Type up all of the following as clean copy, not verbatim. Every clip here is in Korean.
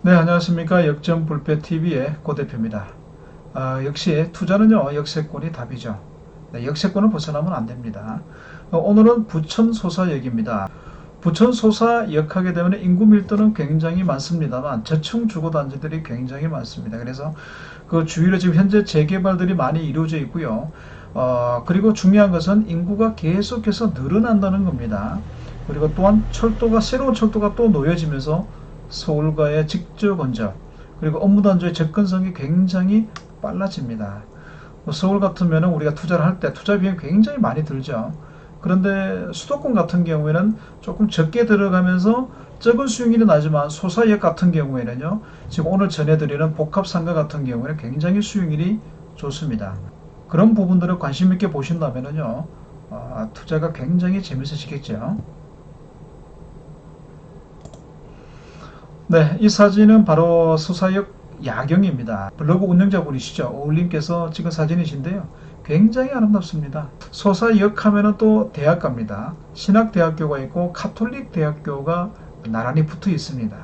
네, 안녕하십니까. 역전불패TV의 고 대표입니다. 역시 투자는요, 역세권이 답이죠. 네, 역세권을 벗어나면 안 됩니다. 오늘은 부천소사역입니다. 부천소사역 하게 되면 인구 밀도는 굉장히 많습니다만 저층 주거단지들이 굉장히 많습니다. 그래서 그 주위로 지금 현재 재개발들이 많이 이루어져 있고요. 그리고 중요한 것은 인구가 계속해서 늘어난다는 겁니다. 그리고 또한 새로운 철도가 또 놓여지면서 서울과의 직접 건접 그리고 업무 단조의 접근성이 굉장히 빨라집니다. 서울 같으면 우리가 투자를 할 때 투자 비용이 굉장히 많이 들죠. 그런데 수도권 같은 경우에는 조금 적게 들어가면서 적은 수익률이 나지만 소사역 같은 경우에는요, 지금 오늘 전해드리는 복합상가 같은 경우에는 굉장히 수익률이 좋습니다. 그런 부분들을 관심 있게 보신다면요, 투자가 굉장히 재밌으시겠죠. 네, 이 사진은 바로 소사역 야경입니다. 블로그 운영자분이시죠. 오울님께서 찍은 사진이신데요. 굉장히 아름답습니다. 소사역 하면은 또 대학가입니다. 신학대학교가 있고 카톨릭 대학교가 나란히 붙어 있습니다.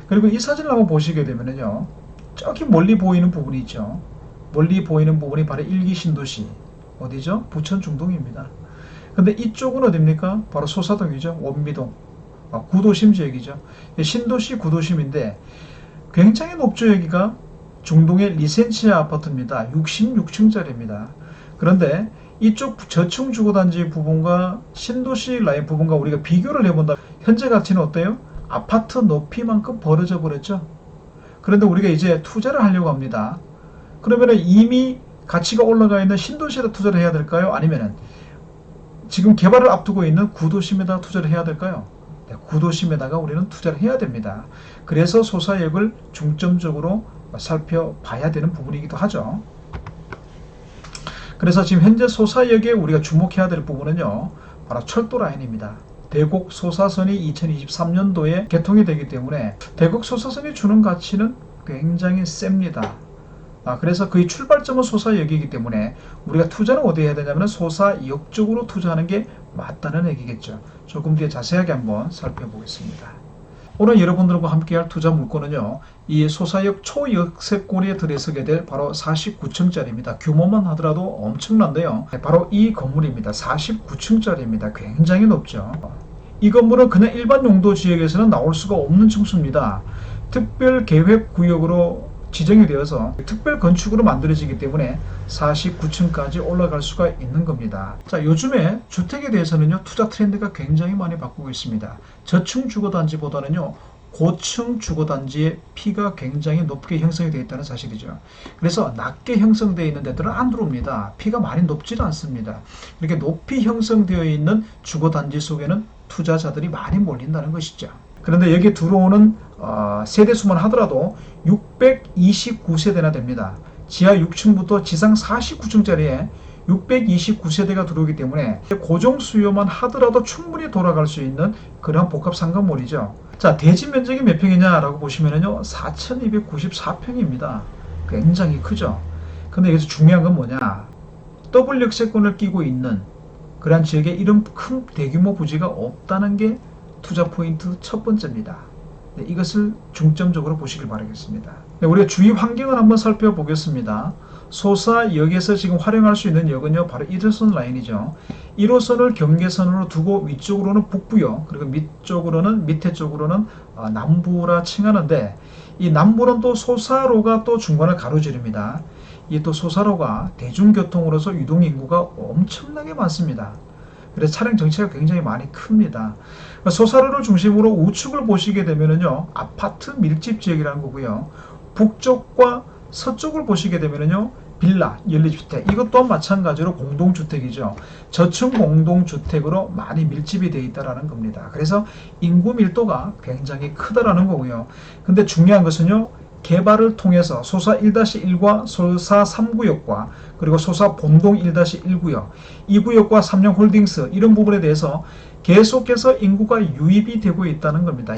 그리고 이 사진을 한번 보시게 되면요. 저기 멀리 보이는 부분이 있죠. 멀리 보이는 부분이 바로 일기 신도시. 어디죠? 부천 중동입니다. 근데 이쪽은 어딥니까? 바로 소사동이죠. 원미동. 구도심 지역이죠. 신도시 구도심인데 굉장히 높죠. 여기가 중동의 리센시아 아파트입니다. 66층짜리입니다. 그런데 이쪽 저층 주거단지 부분과 신도시 라인 부분과 우리가 비교를 해본다. 현재 가치는 어때요? 아파트 높이만큼 벌어져 버렸죠. 그런데 우리가 이제 투자를 하려고 합니다. 그러면 이미 가치가 올라가 있는 신도시에다 투자를 해야 될까요? 아니면 지금 개발을 앞두고 있는 구도심에다 투자를 해야 될까요? 구도심에다가 우리는 투자를 해야 됩니다. 그래서 소사역을 중점적으로 살펴봐야 되는 부분이기도 하죠. 그래서 지금 현재 소사역에 우리가 주목해야 될 부분은요, 바로 철도 라인입니다. 대곡 소사선이 2023년도에 개통이 되기 때문에 대곡 소사선이 주는 가치는 굉장히 셉니다. 그래서 그의 출발점은 소사역이기 때문에 우리가 투자는 어디에 해야 되냐면 소사역 쪽으로 투자하는 게 맞다는 얘기겠죠. 조금 뒤에 자세하게 한번 살펴보겠습니다. 오늘 여러분들과 함께할 투자 물건은요, 이 소사역 초역세권에 들어서게 될 바로 49층짜리입니다. 규모만 하더라도 엄청난데요. 바로 이 건물입니다. 49층짜리입니다. 굉장히 높죠. 이 건물은 그냥 일반 용도 지역에서는 나올 수가 없는 층수입니다. 특별계획구역으로 지정이 되어서 특별 건축으로 만들어지기 때문에 49층까지 올라갈 수가 있는 겁니다. 자, 요즘에 주택에 대해서는요, 투자 트렌드가 굉장히 많이 바꾸고 있습니다. 저층 주거단지보다는요, 고층 주거단지의 피가 굉장히 높게 형성이 되어 있다는 사실이죠. 그래서 낮게 형성되어 있는 데들은 안 들어옵니다. 피가 많이 높지도 않습니다. 이렇게 높이 형성되어 있는 주거단지 속에는 투자자들이 많이 몰린다는 것이죠. 그런데 여기 들어오는 세대수만 하더라도 629세대나 됩니다. 지하 6층부터 지상 49층짜리에 629세대가 들어오기 때문에 고정 수요만 하더라도 충분히 돌아갈 수 있는 그런 복합 상가몰이죠. 자, 대지 면적이 몇 평이냐라고 보시면요, 4294평입니다. 굉장히 크죠. 근데 여기서 중요한 건 뭐냐, 더블 역세권을 끼고 있는 그런 지역에 이런 큰 대규모 부지가 없다는 게 투자 포인트 첫 번째입니다. 네, 이것을 중점적으로 보시길 바라겠습니다. 네, 우리가 주위 환경을 한번 살펴보겠습니다. 소사역에서 지금 활용할 수 있는 역은요, 바로 1호선 라인이죠. 1호선을 경계선으로 두고 위쪽으로는 북부요, 그리고 밑에 쪽으로는 남부라 칭하는데, 이 남부는 또 소사로가 또 중간을 가로지릅니다. 이 또 소사로가 대중교통으로서 유동인구가 엄청나게 많습니다. 그래서 차량 정체가 굉장히 많이 큽니다. 소사로를 중심으로 우측을 보시게 되면요, 아파트 밀집 지역이라는 거고요. 북쪽과 서쪽을 보시게 되면요, 빌라, 연립주택, 이것 또한 마찬가지로 공동주택이죠. 저층 공동주택으로 많이 밀집이 되어 있다는 겁니다. 그래서 인구 밀도가 굉장히 크다라는 거고요. 근데 중요한 것은요, 개발을 통해서 소사 1-1과 소사 3구역과 그리고 소사 본동 1-1구역, 2구역과 삼성홀딩스 이런 부분에 대해서 계속해서 인구가 유입이 되고 있다는 겁니다.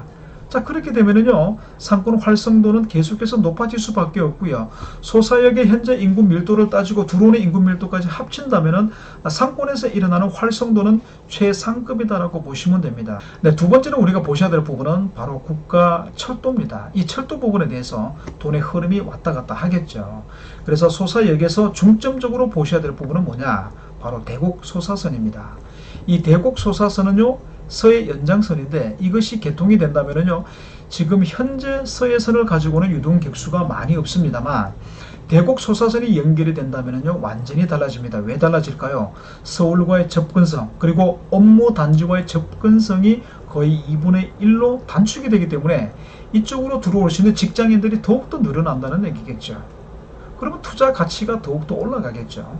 자, 그렇게 되면은요, 상권 활성도는 계속해서 높아질 수밖에 없고요. 소사역의 현재 인구 밀도를 따지고 들어오는 인구 밀도까지 합친다면은 상권에서 일어나는 활성도는 최상급이다라고 보시면 됩니다. 네, 두 번째로 우리가 보셔야 될 부분은 바로 국가 철도입니다. 이 철도 부분에 대해서 돈의 흐름이 왔다 갔다 하겠죠. 그래서 소사역에서 중점적으로 보셔야 될 부분은 뭐냐? 바로 대곡 소사선입니다. 이 대곡 소사선은요, 서해 연장선인데 이것이 개통이 된다면요, 지금 현재 서해선을 가지고는 유동 객수가 많이 없습니다만 대곡 소사선이 연결이 된다면요, 완전히 달라집니다. 왜 달라질까요? 서울과의 접근성, 그리고 업무 단지와의 접근성이 거의 2분의 1로 단축이 되기 때문에 이쪽으로 들어올 수 있는 직장인들이 더욱더 늘어난다는 얘기겠죠. 그러면 투자 가치가 더욱더 올라가겠죠.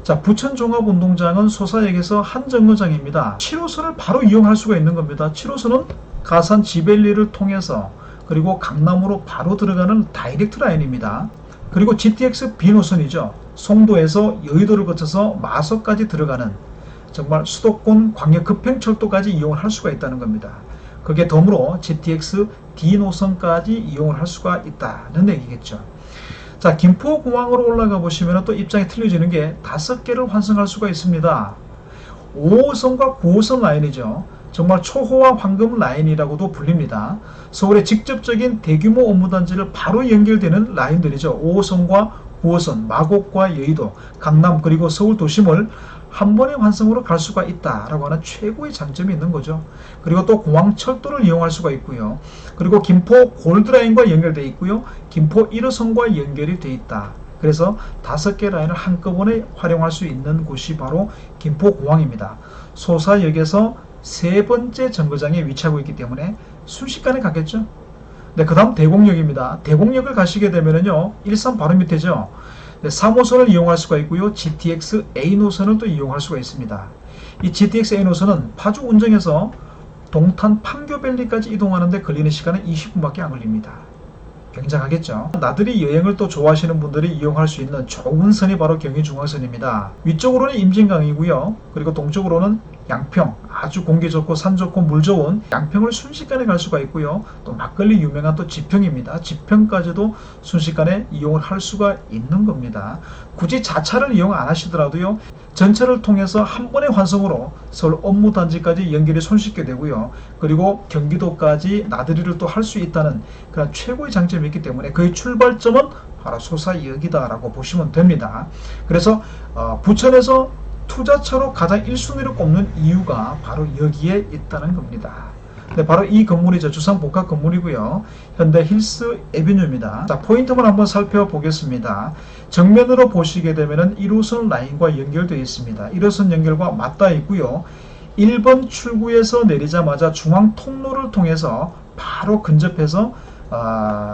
자, 부천종합운동장은 소사역에서 한 정거장입니다. 7호선을 바로 이용할 수가 있는 겁니다. 7호선은 가산 지벨리를 통해서 그리고 강남으로 바로 들어가는 다이렉트 라인입니다. 그리고 GTX B노선이죠. 송도에서 여의도를 거쳐서 마석까지 들어가는 정말 수도권 광역 급행철도까지 이용을 할 수가 있다는 겁니다. 그게 덤으로 GTX D노선까지 이용을 할 수가 있다는 얘기겠죠. 자, 김포공항으로 올라가 보시면 또 입장이 틀려지는 게 5개를 환승할 수가 있습니다. 5호선과 9호선 라인이죠. 정말 초호화 황금 라인이라고도 불립니다. 서울의 직접적인 대규모 업무단지를 바로 연결되는 라인들이죠. 5호선과 9호선, 마곡과 여의도, 강남 그리고 서울 도심을 한 번의 환승으로 갈 수가 있다라고 하는 최고의 장점이 있는 거죠. 그리고 또 공항철도를 이용할 수가 있고요. 그리고 김포 골드라인과 연결되어 있고요. 김포 1호선과 연결이 되어 있다. 그래서 5개 라인을 한꺼번에 활용할 수 있는 곳이 바로 김포공항입니다. 소사역에서 세 번째 정거장에 위치하고 있기 때문에 순식간에 가겠죠. 네, 그 다음 대곡역입니다. 대곡역을 가시게 되면요, 일산 바로 밑에죠. 네, 3호선을 이용할 수가 있고요. GTX A 노선을 또 이용할 수가 있습니다. 이 GTX A 노선은 파주 운정에서 동탄 판교밸리까지 이동하는데 걸리는 시간은 20분밖에 안 걸립니다. 굉장하겠죠. 나들이 여행을 또 좋아하시는 분들이 이용할 수 있는 좋은 선이 바로 경의중앙선입니다. 위쪽으로는 임진강이고요. 그리고 동쪽으로는 양평, 아주 공기 좋고 산 좋고 물 좋은 양평을 순식간에 갈 수가 있고요. 또 막걸리 유명한 또 지평입니다. 지평까지도 순식간에 이용을 할 수가 있는 겁니다. 굳이 자차를 이용 안 하시더라도요, 전철을 통해서 한 번의 환승으로 서울 업무단지까지 연결이 손쉽게 되고요. 그리고 경기도까지 나들이를 또 할 수 있다는 그런 최고의 장점이 있기 때문에 그의 출발점은 바로 소사역이다라고 보시면 됩니다. 그래서 부천에서 투자처로 가장 1순위로 꼽는 이유가 바로 여기에 있다는 겁니다. 네, 바로 이 건물이죠. 주상복합 건물이고요. 현대 힐스 에비뉴입니다. 자, 포인트만 한번 살펴보겠습니다. 정면으로 보시게 되면 1호선 라인과 연결되어 있습니다. 1호선 연결과 맞닿아 있고요. 1번 출구에서 내리자마자 중앙 통로를 통해서 바로 근접해서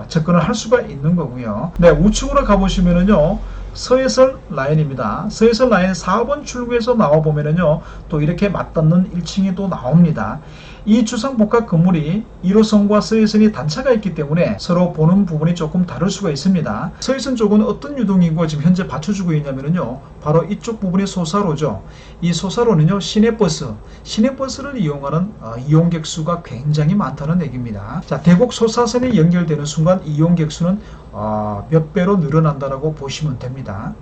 접근을 할 수가 있는 거고요. 네, 우측으로 가보시면은요, 서해선 라인입니다. 서해선 라인 4번 출구에서 나와보면은요, 또 이렇게 맞닿는 1층이 또 나옵니다. 이 주상복합 건물이 1호선과 서해선이 단차가 있기 때문에 서로 보는 부분이 조금 다를 수가 있습니다. 서해선 쪽은 어떤 유동인구가 지금 현재 받쳐주고 있냐면요, 바로 이쪽 부분이 소사로죠. 이 소사로는요, 시내버스를 이용하는 이용객 수가 굉장히 많다는 얘기입니다. 자, 대곡 소사선이 연결되는 순간 이용객 수는 몇 배로 늘어난다라고 보시면 됩니다.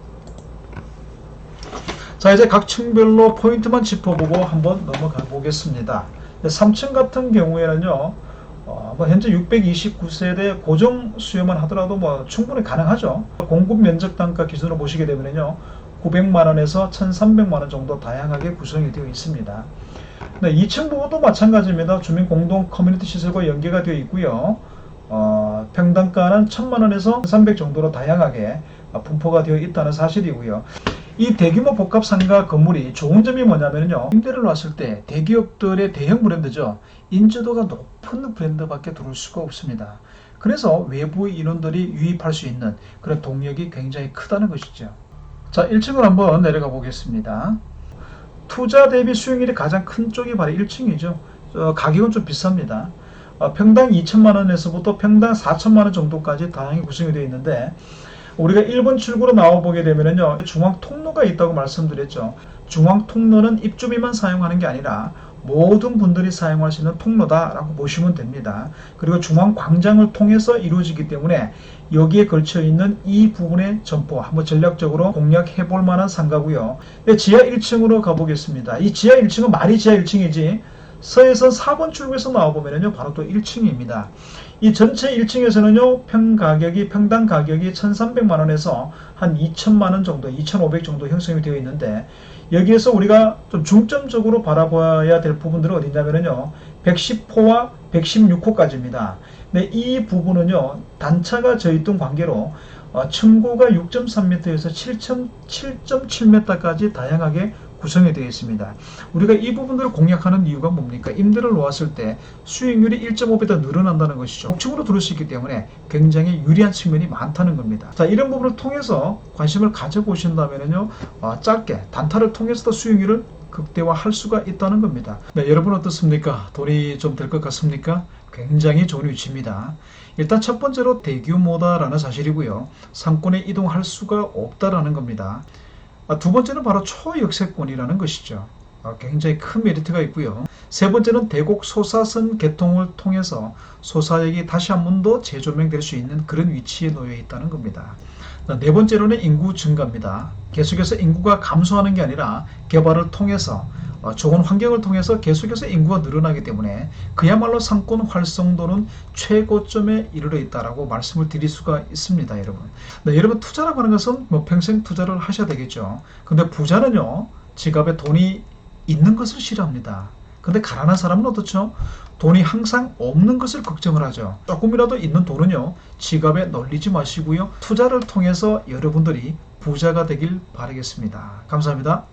자, 이제 각 층별로 포인트만 짚어보고 한번 넘어가 보겠습니다. 3층 같은 경우에는요, 현재 629세대 고정 수요만 하더라도 충분히 가능하죠. 공급 면적 단가 기준으로 보시게 되면요, 900만원에서 1300만원 정도 다양하게 구성이 되어 있습니다. 네, 2층 부분도 마찬가지입니다. 주민 공동 커뮤니티 시설과 연계가 되어 있고요. 평당가는 1000만원에서 1300 정도로 다양하게 분포가 되어 있다는 사실이고요. 이 대규모 복합 상가 건물이 좋은 점이 뭐냐면요, 임대를 놨을 때 대기업들의 대형 브랜드죠, 인지도가 높은 브랜드밖에 들어올 수가 없습니다. 그래서 외부 인원들이 유입할 수 있는 그런 동력이 굉장히 크다는 것이죠. 자, 1층을 한번 내려가 보겠습니다. 투자 대비 수익률이 가장 큰 쪽이 바로 1층이죠. 가격은 좀 비쌉니다. 평당 2천만원에서부터 평당 4천만원 정도까지 다양히 구성이 되어 있는데, 우리가 1번 출구로 나와보게 되면요, 중앙 통로가 있다고 말씀드렸죠. 중앙 통로는 입주민만 사용하는 게 아니라 모든 분들이 사용할 수 있는 통로다라고 보시면 됩니다. 그리고 중앙광장을 통해서 이루어지기 때문에 여기에 걸쳐 있는 이 부분의 점포 한번 전략적으로 공략해 볼 만한 상가고요. 지하 1층으로 가보겠습니다. 이 지하 1층은 말이 지하 1층이지 서해선 4번 출구에서 나와보면요 바로 또 1층입니다. 이 전체 1층에서는요 평당 가격이 1,300만원에서 한 2,000만원 정도 2,500 정도 형성이 되어 있는데, 여기에서 우리가 좀 중점적으로 바라봐야 될 부분들은 어디냐면요 110호와 116호까지입니다. 근데 이 부분은요 단차가 져있던 관계로 층고가 6.3m에서 7.7m까지 다양하게 구성이 되어 있습니다. 우리가 이 부분들을 공략하는 이유가 뭡니까? 임대를 놓았을 때 수익률이 1.5배 더 늘어난다는 것이죠. 복층으로 들을 수 있기 때문에 굉장히 유리한 측면이 많다는 겁니다. 자, 이런 부분을 통해서 관심을 가져보신다면요, 짧게 단타를 통해서도 수익률을 극대화할 수가 있다는 겁니다. 네, 여러분 어떻습니까? 돈이 좀 될 것 같습니까? 굉장히 좋은 위치입니다. 일단 첫 번째로 대규모다라는 사실이고요. 상권에 이동할 수가 없다라는 겁니다. 두 번째는 바로 초역세권이라는 것이죠. 굉장히 큰 메리트가 있고요. 세 번째는 대곡 소사선 개통을 통해서 소사역이 다시 한 번 더 재조명될 수 있는 그런 위치에 놓여 있다는 겁니다. 네 번째로는 인구 증가입니다. 계속해서 인구가 감소하는 게 아니라 개발을 통해서 좋은 환경을 통해서 계속해서 인구가 늘어나기 때문에 그야말로 상권 활성도는 최고점에 이르러 있다라고 말씀을 드릴 수가 있습니다, 여러분. 네, 여러분 투자라고 하는 것은 뭐 평생 투자를 하셔야 되겠죠. 근데 부자는요, 지갑에 돈이 있는 것을 싫어합니다. 근데 가난한 사람은 어떻죠? 돈이 항상 없는 것을 걱정을 하죠. 조금이라도 있는 돈은요, 지갑에 널리지 마시고요. 투자를 통해서 여러분들이 부자가 되길 바라겠습니다. 감사합니다.